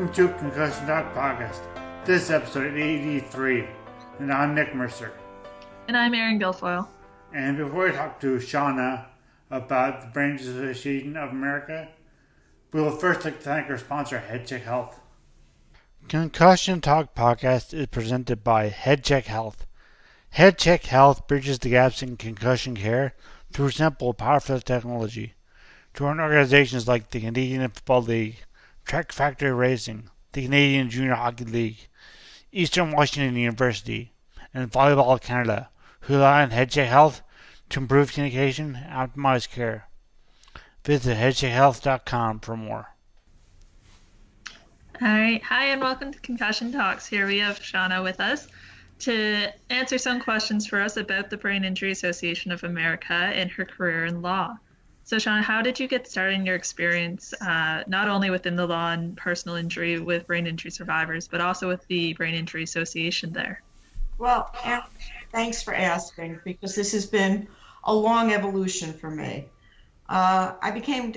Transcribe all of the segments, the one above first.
Welcome to Concussion Talk Podcast. This is episode 83, and I'm Nick Mercer. And I'm Erin Guilfoyle. And before we talk to Shana about the Brain Injury Association of America, we will first like to thank our sponsor, HeadCheck Health. Concussion Talk Podcast is presented by HeadCheck Health. HeadCheck Health bridges the gaps in concussion care through simple, powerful technology. Join organizations like the Canadian Football League, Track Factory Racing, the Canadian Junior Hockey League, Eastern Washington University, and Volleyball Canada, who rely on HeadCheck Health to improve communication and optimize care. Visit headcheckhealth.com for more. All right. Hi, and welcome to Concussion Talks. Here we have Shana with us to answer some questions for us about the Brain Injury Association of America and her career in law. So, Shana, how did you get started in your experience, not only within the law and personal injury with brain injury survivors, but also with the Brain Injury Association there? Well, Erin, thanks for asking, because this has been a long evolution for me. I became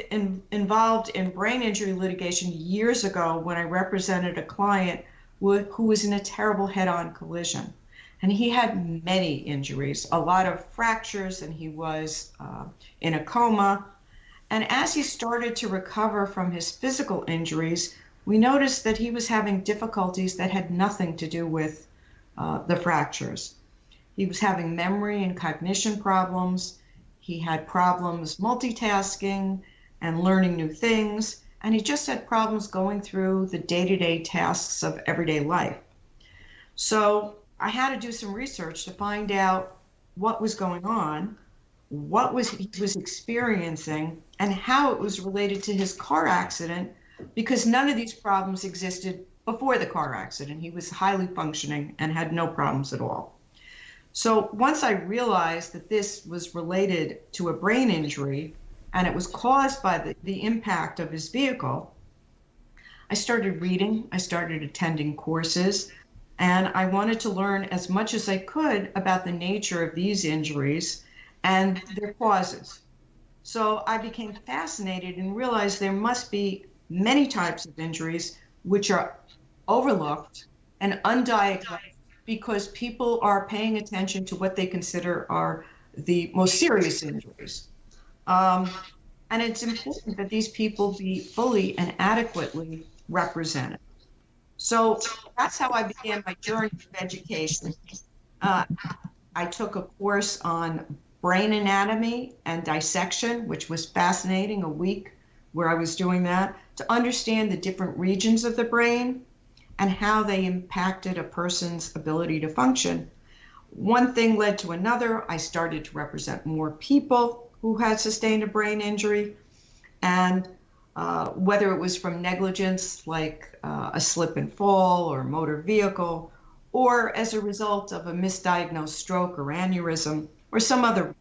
involved in brain injury litigation years ago when I represented a client who was in a terrible head-on collision. And he had many injuries, a lot of fractures, and he was in a coma. And as he started to recover from his physical injuries, we noticed that he was having difficulties that had nothing to do with the fractures. He was having memory and cognition problems. He had problems multitasking and learning new things. And he just had problems going through the day-to-day tasks of everyday life. So I had to do some research to find out what was going on, what he was experiencing, and how it was related to his car accident, because none of these problems existed before the car accident. He was highly functioning and had no problems at all. So once I realized that this was related to a brain injury and it was caused by the impact of his vehicle, I started reading, I started attending courses, and I wanted to learn as much as I could about the nature of these injuries and their causes. So I became fascinated and realized there must be many types of injuries which are overlooked and undiagnosed because people are paying attention to what they consider are the most serious injuries. And it's important that these people be fully and adequately represented. So that's how I began my journey of education. I took a course on brain anatomy and dissection, which was fascinating, a week where I was doing that, to understand the different regions of the brain and how they impacted a person's ability to function. One thing led to another. I started to represent more people who had sustained a brain injury, and whether it was from negligence, like a slip and fall or motor vehicle, or as a result of a misdiagnosed stroke or aneurysm or some other.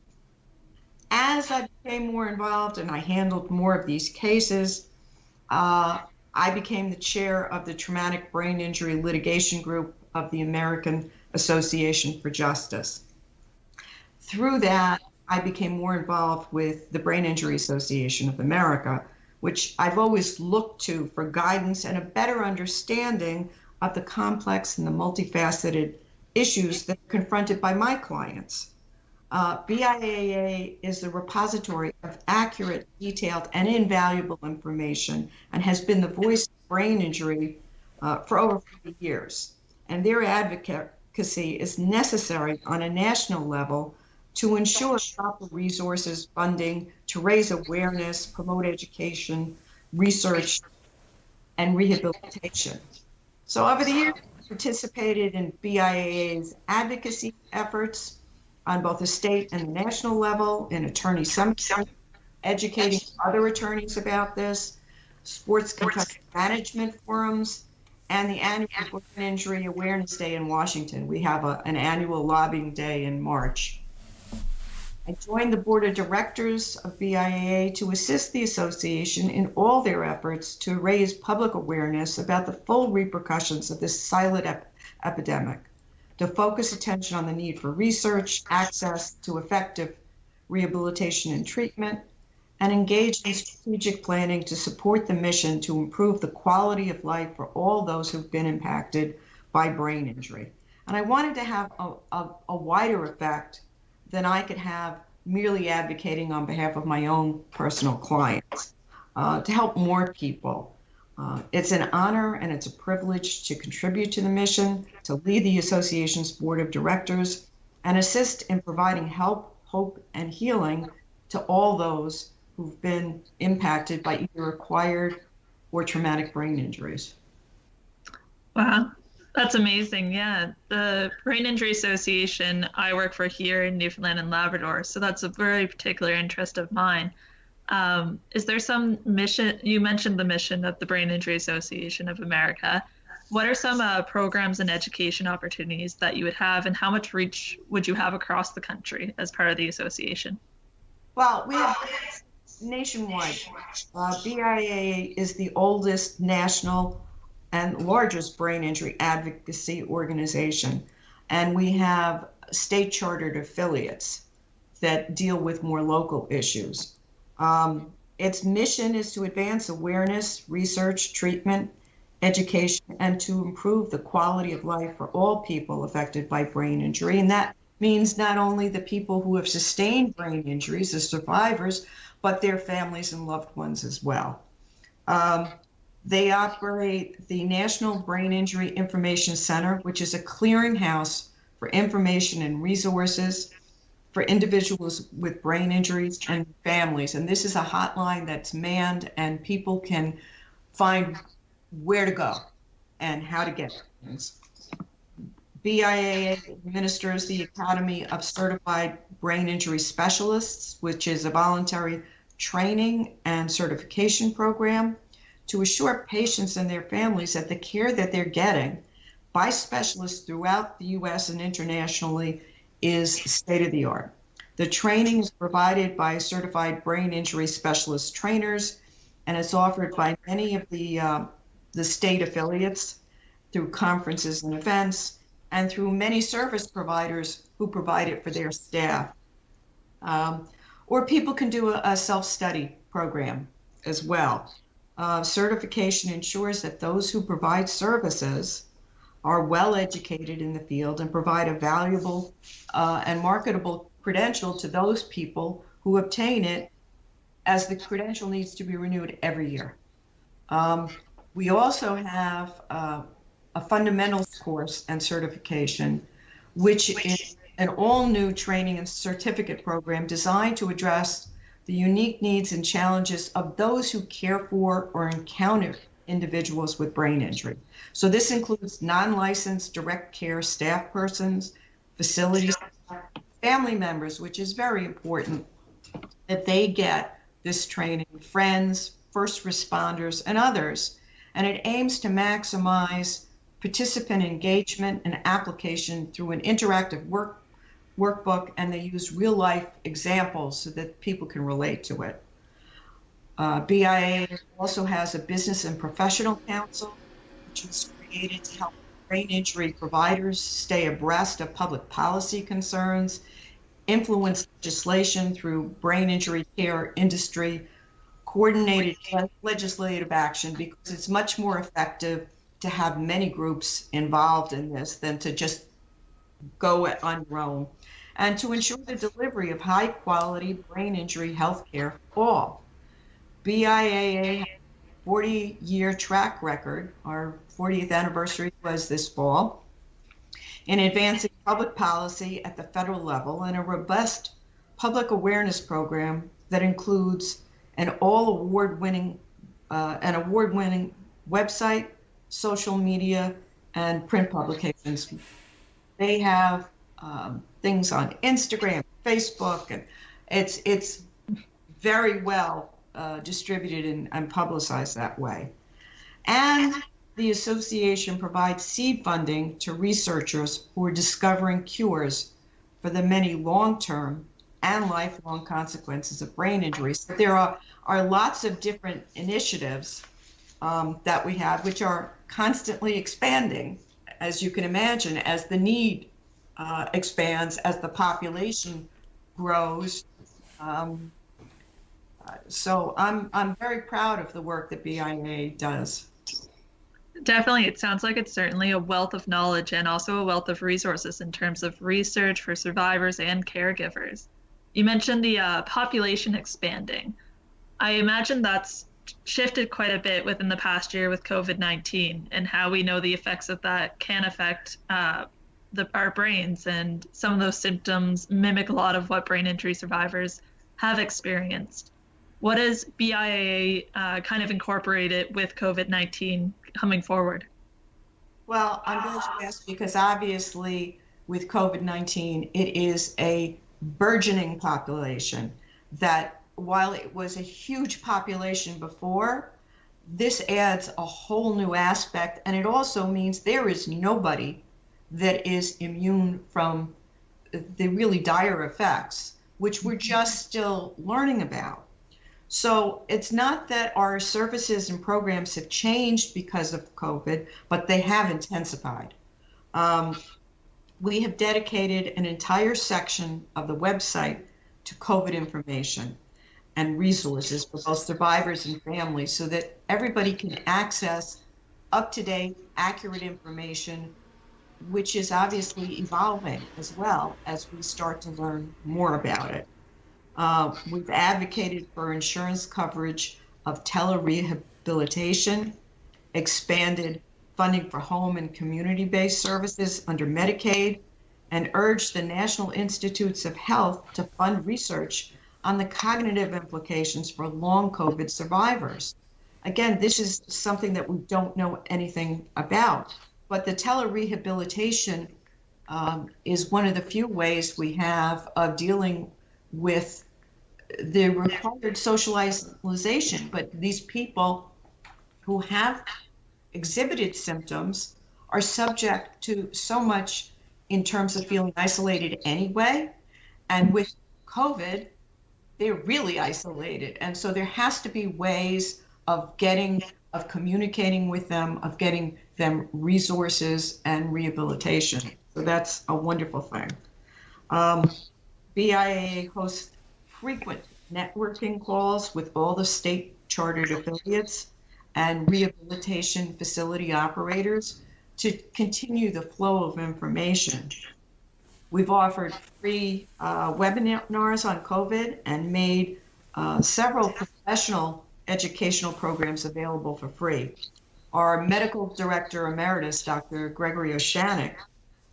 As I became more involved and I handled more of these cases, I became the chair of the Traumatic Brain Injury Litigation Group of the American Association for Justice. Through that, I became more involved with the Brain Injury Association of America, which I've always looked to for guidance and a better understanding of the complex and the multifaceted issues that are confronted by my clients. BIAA is the repository of accurate, detailed, and invaluable information and has been the voice of brain injury for over 40 years. And their advocacy is necessary on a national level to ensure proper resources, funding, to raise awareness, promote education, research, and rehabilitation. So over the years, I participated in BIAA's advocacy efforts on both the state and the national level, in attorney summits, educating other attorneys about this, sports concussion management forums, and the annual Brain Injury Awareness Day in Washington. We have an annual lobbying day in March. I joined the board of directors of BIAA to assist the association in all their efforts to raise public awareness about the full repercussions of this silent epidemic, to focus attention on the need for research, access to effective rehabilitation and treatment, and engage in strategic planning to support the mission to improve the quality of life for all those who've been impacted by brain injury. And I wanted to have a wider effect than I could have merely advocating on behalf of my own personal clients, to help more people. It's an honor and it's a privilege to contribute to the mission, to lead the association's board of directors, and assist in providing help, hope, and healing to all those who've been impacted by either acquired or traumatic brain injuries. Wow, that's amazing. Yeah, the Brain Injury Association I work for here in Newfoundland and Labrador, so that's a very particular interest of mine. Is there some mission? You mentioned the mission of the Brain Injury Association of America. What are some programs and education opportunities that you would have, and how much reach would you have across the country as part of the association? Well, we have nationwide. BIAA is the oldest national and largest brain injury advocacy organization, and we have state chartered affiliates that deal with more local issues. Its mission is to advance awareness, research, treatment, education, and to improve the quality of life for all people affected by brain injury. And that means not only the people who have sustained brain injuries, the survivors, but their families and loved ones as well. They operate the National Brain Injury Information Center, which is a clearinghouse for information and resources for individuals with brain injuries and families. And this is a hotline that's manned, and people can find where to go and how to get things. BIAA administers the Academy of Certified Brain Injury Specialists, which is a voluntary training and certification program to assure patients and their families that the care that they're getting by specialists throughout the U.S. and internationally is state-of-the-art. The training is provided by certified brain injury specialist trainers, and it's offered by many of the state affiliates through conferences and events, and through many service providers who provide it for their staff. Or people can do a self-study program as well. Certification ensures that those who provide services are well educated in the field and provide a valuable and marketable credential to those people who obtain it, as the credential needs to be renewed every year. We also have a fundamentals course and certification, which is an all-new training and certificate program designed to address the unique needs and challenges of those who care for or encounter individuals with brain injury. So this includes non-licensed direct care staff persons, facilities, family members, which is very important that they get this training, friends, first responders, and others. And it aims to maximize participant engagement and application through an interactive workbook, and they use real-life examples so that people can relate to it. BIAA also has a business and professional council, which was created to help brain injury providers stay abreast of public policy concerns, influence legislation through brain injury care industry, coordinated legislative action, because it's much more effective to have many groups involved in this than to just go it on your own, and to ensure the delivery of high quality brain injury health care for all. BIAA has a 40-year track record. Our 40th anniversary was this fall, in advancing public policy at the federal level, and a robust public awareness program that includes an award-winning website, social media, and print publications. They have things on Instagram, Facebook, and it's very well distributed and publicized that way. And the association provides seed funding to researchers who are discovering cures for the many long-term and lifelong consequences of brain injuries. But there are lots of different initiatives that we have, which are constantly expanding, as you can imagine, as the need expands, as the population grows. So I'm very proud of the work that BIA does. Definitely, it sounds like it's certainly a wealth of knowledge and also a wealth of resources in terms of research for survivors and caregivers. You mentioned the population expanding. I imagine that's shifted quite a bit within the past year with COVID-19 and how we know the effects of that can affect our brains. And some of those symptoms mimic a lot of what brain injury survivors have experienced. What does BIAA kind of incorporated with COVID-19 coming forward? Well, I'm glad you asked because obviously with COVID-19, it is a burgeoning population that while it was a huge population before, this adds a whole new aspect. And it also means there is nobody that is immune from the really dire effects, which we're just still learning about. So it's not that our services and programs have changed because of COVID, but they have intensified. We have dedicated an entire section of the website to COVID information and resources for both survivors and families so that everybody can access up-to-date, accurate information, which is obviously evolving as well as we start to learn more about it. We've advocated for insurance coverage of telerehabilitation, expanded funding for home and community-based services under Medicaid, and urged the National Institutes of Health to fund research on the cognitive implications for long COVID survivors. Again, this is something that we don't know anything about, but the telerehabilitation is one of the few ways we have of dealing with the required socialization. But these people who have exhibited symptoms are subject to so much in terms of feeling isolated anyway. And with COVID, they're really isolated. And so there has to be ways of communicating with them, of getting them resources and rehabilitation. So that's a wonderful thing. BIAA hosts frequent networking calls with all the state chartered affiliates and rehabilitation facility operators to continue the flow of information. We've offered free webinars on COVID and made several professional educational programs available for free. Our medical director emeritus, Dr. Gregory Oshanik,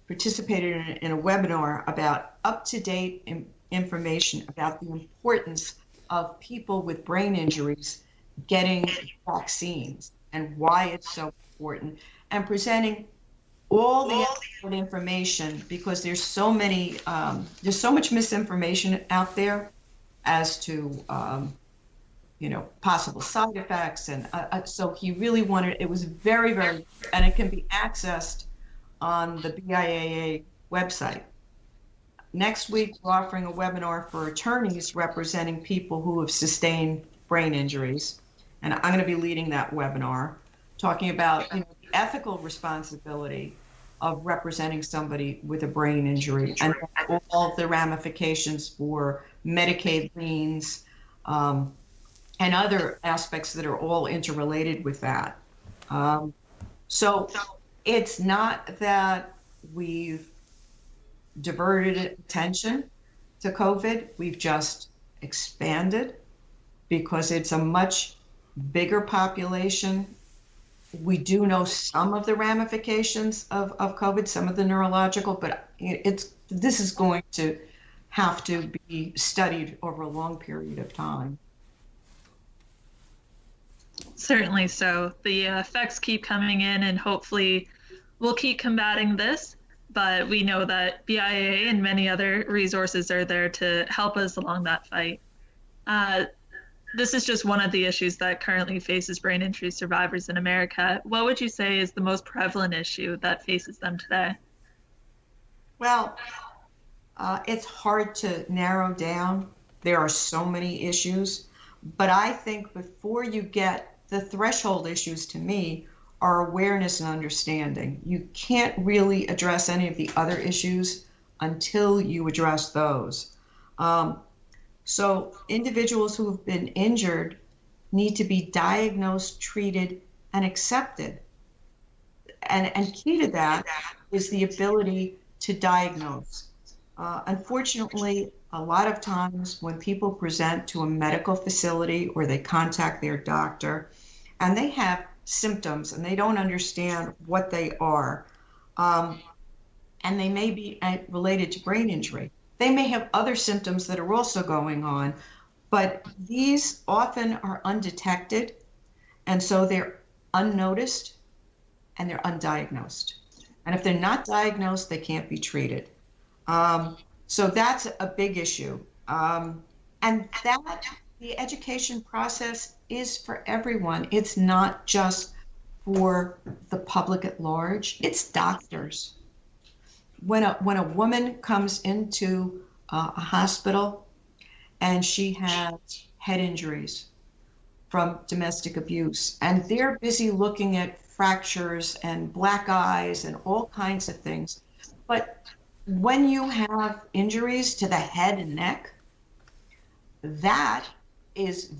participated in a webinar about up-to-date information about the importance of people with brain injuries getting vaccines and why it's so important, and presenting all the information because there's so much misinformation out there as to possible side effects, and so he really wanted, it was very, very, and it can be accessed on the BIAA website. Next week, we're offering a webinar for attorneys representing people who have sustained brain injuries, and I'm going to be leading that webinar, talking about the ethical responsibility of representing somebody with a brain injury and all of the ramifications for Medicaid liens and other aspects that are all interrelated with that. So it's not that we've diverted attention to COVID, we've just expanded because it's a much bigger population. We do know some of the ramifications of COVID, some of the neurological, but this is going to have to be studied over a long period of time. Certainly so. The effects keep coming in, and hopefully we'll keep combating this. But we know that BIAA and many other resources are there to help us along that fight. This is just one of the issues that currently faces brain injury survivors in America. What would you say is the most prevalent issue that faces them today? Well, it's hard to narrow down. There are so many issues, but I think before you get the threshold issues, to me, are awareness and understanding. You can't really address any of the other issues until you address those. So individuals who have been injured need to be diagnosed, treated, and accepted. And key to that is the ability to diagnose. Unfortunately, a lot of times when people present to a medical facility or they contact their doctor and they have symptoms and they don't understand what they are, and they may be related to brain injury. They may have other symptoms that are also going on, but these often are undetected, and so they're unnoticed and they're undiagnosed. And if they're not diagnosed, they can't be treated. So that's a big issue. And that the education process is for everyone. It's not just for the public at large. It's doctors. When a woman comes into a hospital and she has head injuries from domestic abuse, and they're busy looking at fractures and black eyes and all kinds of things. But when you have injuries to the head and neck, there's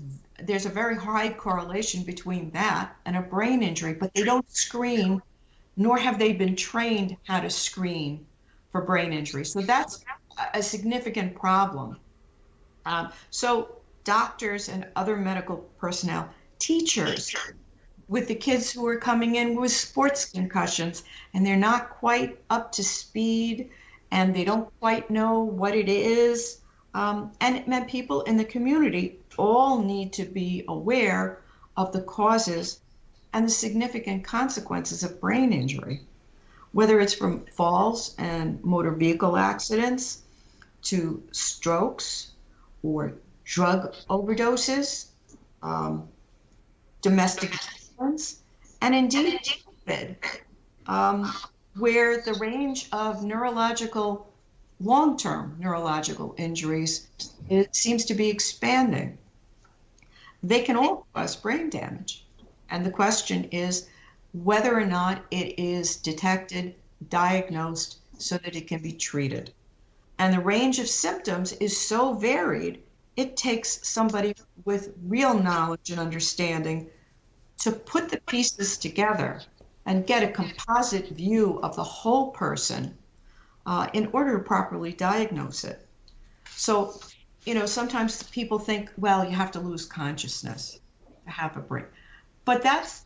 a very high correlation between that and a brain injury, but they don't screen, nor have they been trained how to screen for brain injury. So that's a significant problem. So doctors and other medical personnel, teachers, with the kids who are coming in with sports concussions and they're not quite up to speed and they don't quite know what it is. And people in the community all need to be aware of the causes and the significant consequences of brain injury, whether it's from falls and motor vehicle accidents to strokes or drug overdoses, domestic violence, and indeed COVID, where the range of long-term neurological injuries, it seems to be expanding. They can all cause brain damage. And the question is whether or not it is detected, diagnosed, so that it can be treated. And the range of symptoms is so varied, it takes somebody with real knowledge and understanding to put the pieces together and get a composite view of the whole person in order to properly diagnose it. So, sometimes people think, well, you have to lose consciousness to have a brain. But that's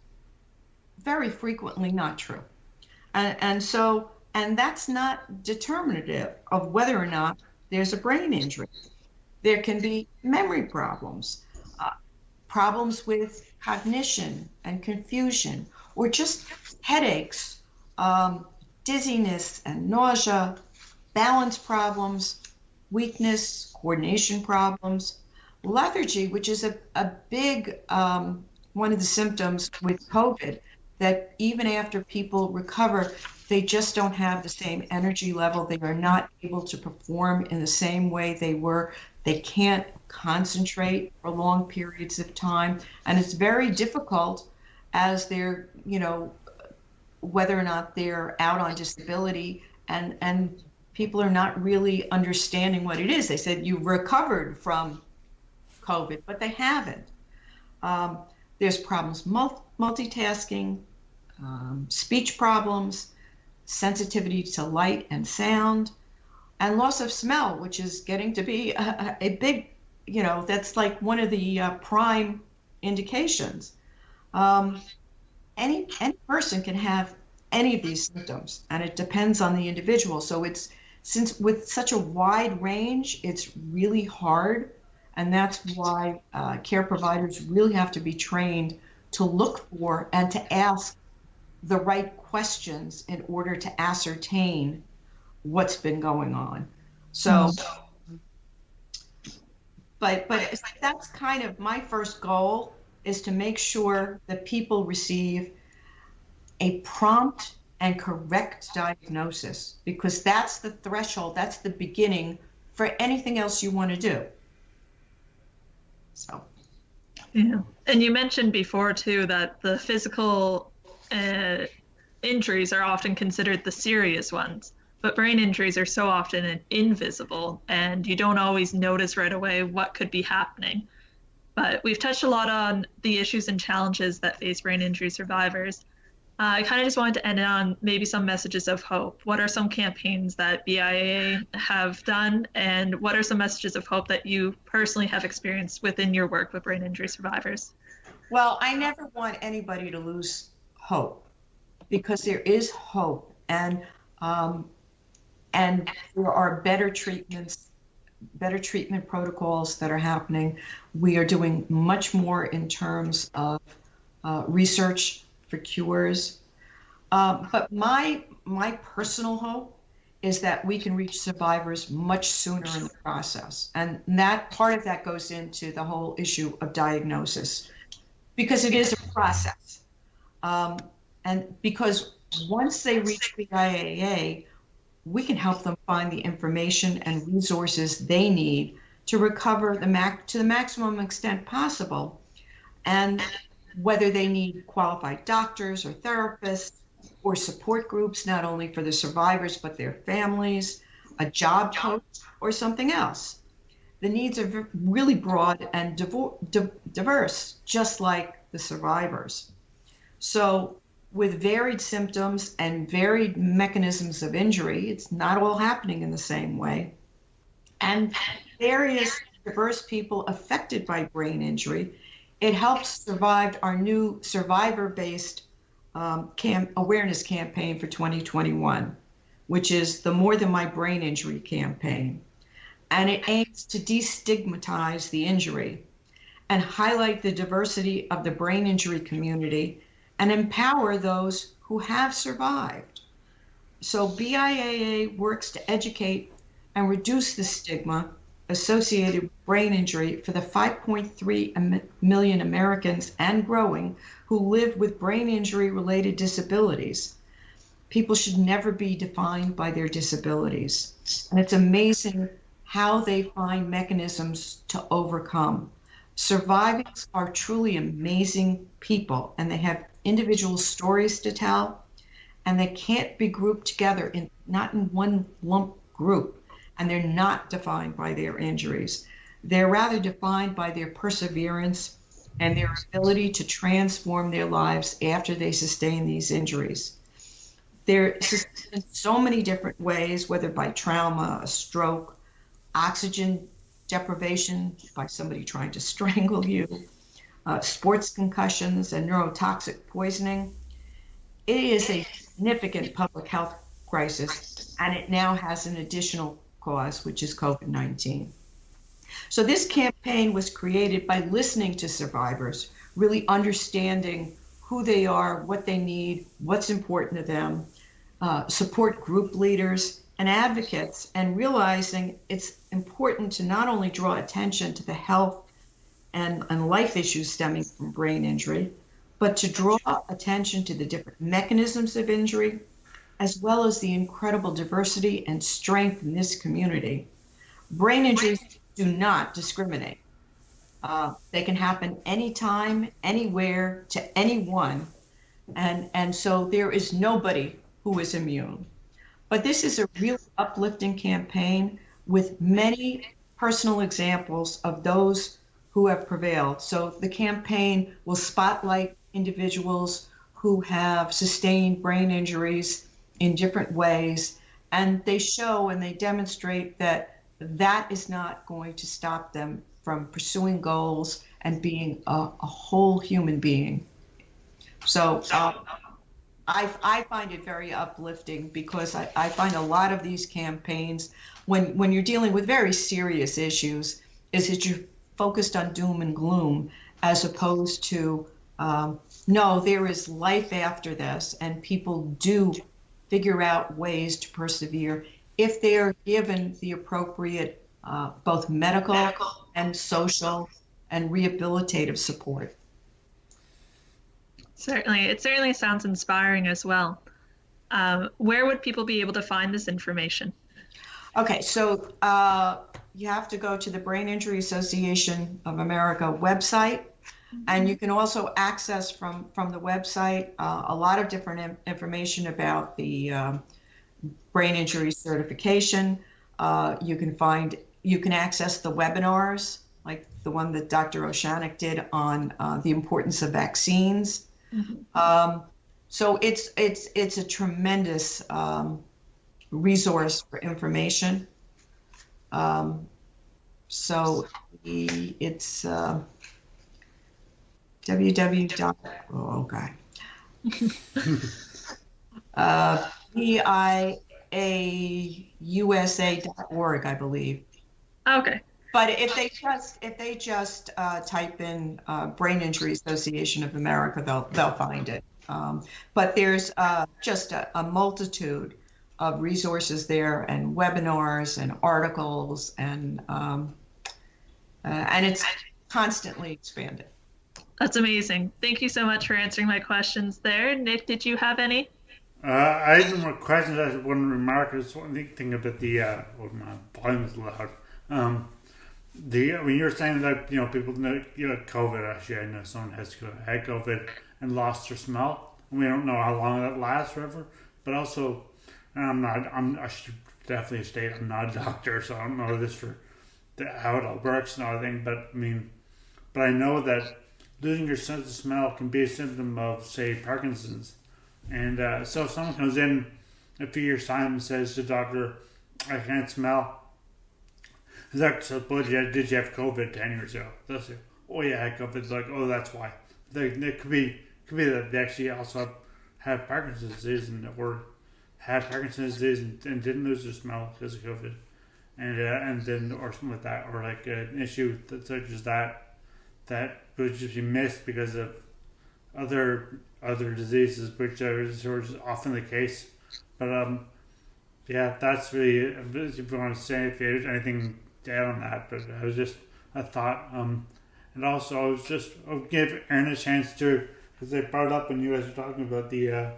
very frequently not true. And that's not determinative of whether or not there's a brain injury. There can be memory problems, problems with cognition and confusion, or just headaches, dizziness and nausea, balance problems, weakness, coordination problems, lethargy, which is a big one of the symptoms with COVID, that even after people recover, they just don't have the same energy level. They are not able to perform in the same way they were. They can't concentrate for long periods of time. And it's very difficult as they're, whether or not they're out on disability and people are not really understanding what it is. They said you've recovered from COVID, but they haven't. There's problems multitasking, speech problems, sensitivity to light and sound, and loss of smell, which is getting to be a big, that's like one of the prime indications. Any person can have any of these symptoms, and it depends on the individual. So since with such a wide range, it's really hard, and that's why care providers really have to be trained to look for and to ask the right questions in order to ascertain what's been going on. So, but that's kind of my first goal, is to make sure that people receive a prompt and correct diagnosis, because that's the threshold, that's the beginning for anything else you want to do. So. Yeah. And you mentioned before too that the physical injuries are often considered the serious ones. but brain injuries are so often invisible, and you don't always notice right away what could be happening. But we've touched a lot on the issues and challenges that face brain injury survivors. I kind of just wanted to end on maybe some messages of hope. What are some campaigns that BIAA have done, and what are some messages of hope that you personally have experienced within your work with brain injury survivors? Well, I never want anybody to lose hope, because there is hope, and there are better treatments, better treatment protocols that are happening. We are doing much more in terms of research for cures. But my personal hope is that we can reach survivors much sooner in the process. And that part of that goes into the whole issue of diagnosis, because it is a process. And because once they reach BIAA, we can help them find the information and resources they need to recover to the maximum extent possible. And whether they need qualified doctors or therapists or support groups, not only for the survivors, but their families, a job coach, or something else. The needs are really broad and diverse, just like the survivors. So with varied symptoms and varied mechanisms of injury, it's not all happening in the same way. And various diverse people affected by brain injury, it helps survive our new survivor-based awareness campaign for 2021, which is the More Than My Brain Injury campaign. And it aims to destigmatize the injury and highlight the diversity of the brain injury community and empower those who have survived. So BIAA works to educate and reduce the stigma associated with brain injury for the 5.3 million Americans and growing who live with brain injury-related disabilities. People should never be defined by their disabilities. And it's amazing how they find mechanisms to overcome. Survivors are truly amazing people, and they have individual stories to tell, and they can't be grouped together not in one lump group, and they're not defined by their injuries. They're rather defined by their perseverance and their ability to transform their lives after they sustain these injuries. They're sustained in so many different ways, whether by trauma, a stroke, oxygen deprivation by somebody trying to strangle you, sports concussions, and neurotoxic poisoning. It is a significant public health crisis, and it now has an additional cause, which is COVID-19. So this campaign was created by listening to survivors, really understanding who they are, what they need, what's important to them, support group leaders and advocates, and realizing it's important to not only draw attention to the health and life issues stemming from brain injury, but to draw attention to the different mechanisms of injury, as well as the incredible diversity and strength in this community. Brain injuries do not discriminate. They can happen anytime, anywhere, to anyone, and so there is nobody who is immune. But this is a real uplifting campaign with many personal examples of those who have prevailed. So the campaign will spotlight individuals who have sustained brain injuries in different ways, and they show and they demonstrate that that is not going to stop them from pursuing goals and being a whole human being. So I find it very uplifting, because I find a lot of these campaigns, when you're dealing with very serious issues, is that you're focused on doom and gloom, as opposed to, no, there is life after this, and people do figure out ways to persevere if they are given the appropriate both medical and social and rehabilitative support. Certainly. It certainly sounds inspiring as well. Where would people be able to find this information? Okay, so you have to go to the Brain Injury Association of America website, and you can also access from the website a lot of different information about the brain injury certification. You can access the webinars, like the one that Dr. Oshanik did on the importance of vaccines. So it's a tremendous resource for information. So it's www. Oh God. BIAUSA.org, I believe. Okay. But if they just type in Brain Injury Association of America, they'll find it. But there's just a multitude of resources there, and webinars and articles, and it's constantly expanded. That's amazing. Thank you so much for answering my questions there. Nick, did you have any? I have more questions. I want to remark is one thing about the my volume is loud. When you're saying that people know COVID. Actually, I know someone had COVID and lost their smell. We don't know how long that lasts forever. But also, I should definitely state I'm not a doctor, so I don't know this for how it all works and everything. But I know that losing your sense of smell can be a symptom of, say, Parkinson's. And so if someone comes in a few years' time and says to the doctor, I can't smell, the doctor says, well, did you have COVID 10 years ago? They'll say, oh yeah, I had COVID. It's like, oh, that's why. It could be that they actually also have Parkinson's disease or have Parkinson's disease and didn't lose their smell because of COVID. And then, or something like that, or like an issue such as that would just be missed because of other diseases, which is often the case. But yeah, that's really, if you want to say if there's anything to add on that. But it was just a thought. And also, I'll give Erin a chance to, because they brought it up when you guys were talking about the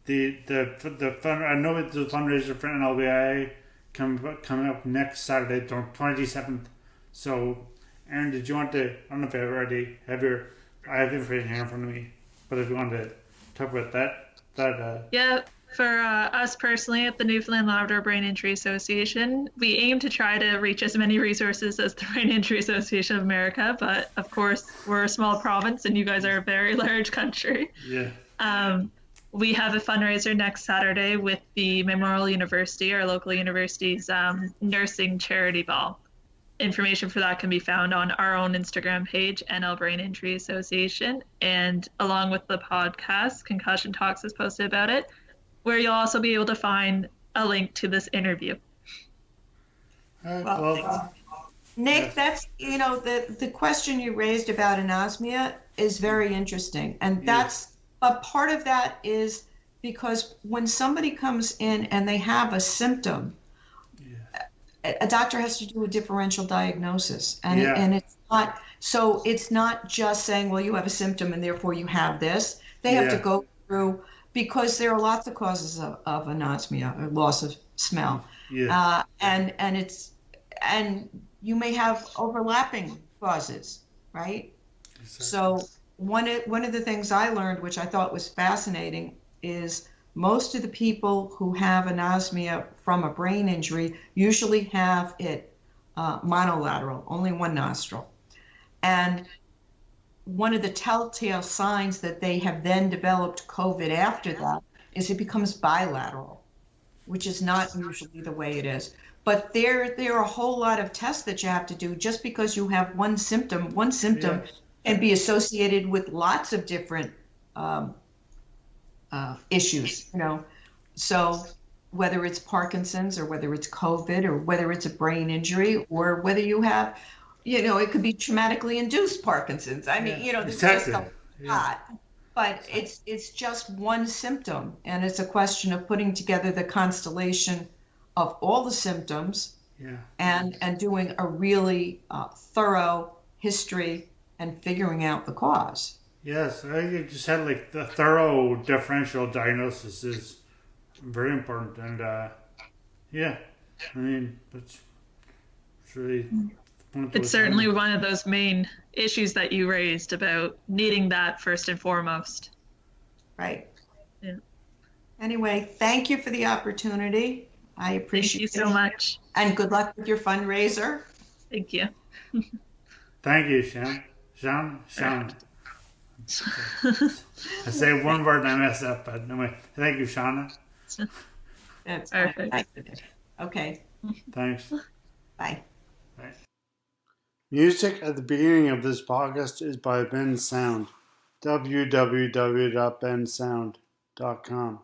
fund. I know it's the fundraiser for NLBIA coming up next Saturday, 27th. So, Erin, did you want to? I don't know if I already have I have the information here in front of me, but if you want to talk about that. Yeah, for us personally at the Newfoundland Labrador Brain Injury Association, we aim to try to reach as many resources as the Brain Injury Association of America, but of course we're a small province and you guys are a very large country. Yeah. We have a fundraiser next Saturday with the Memorial University, our local university's nursing charity ball. Information for that can be found on our own Instagram page, NL Brain Injury Association, and along with the podcast, Concussion Talks has posted about it, where you'll also be able to find a link to this interview. Nick, that's the question you raised about anosmia is very interesting, and but part of that is because when somebody comes in and they have a symptom, a doctor has to do a differential diagnosis, and it's not just saying, well, you have a symptom and therefore you have this. They have to go through, because there are lots of causes of anosmia or loss of smell, and you may have overlapping causes, right? Exactly. So one of the things I learned, which I thought was fascinating, is most of the people who have anosmia from a brain injury usually have it monolateral, only one nostril. And one of the telltale signs that they have then developed COVID after that is it becomes bilateral, which is not usually the way it is. But there are a whole lot of tests that you have to do just because you have one symptom. One symptom can be associated with lots of different issues, So whether it's Parkinson's or whether it's COVID or whether it's a brain injury or whether you have, it could be traumatically induced Parkinson's. I mean, there's just a lot. But it's just one symptom, and it's a question of putting together the constellation of all the symptoms and doing a really thorough history and figuring out the cause. Yes, I just had the thorough differential diagnosis is very important, and it's really. It's certainly one of those main issues that you raised about needing that first and foremost. Right. Yeah. Anyway, thank you for the opportunity. I Thank appreciate you it. so much. And good luck with your fundraiser. Thank you. Thank you, Sean. Sean. I say one word and I mess up, but anyway, thank you, Shauna. That's Perfect. fine. Okay, Thanks. bye. Bye. Music at the beginning of this podcast is by Ben Sound. www.bensound.com.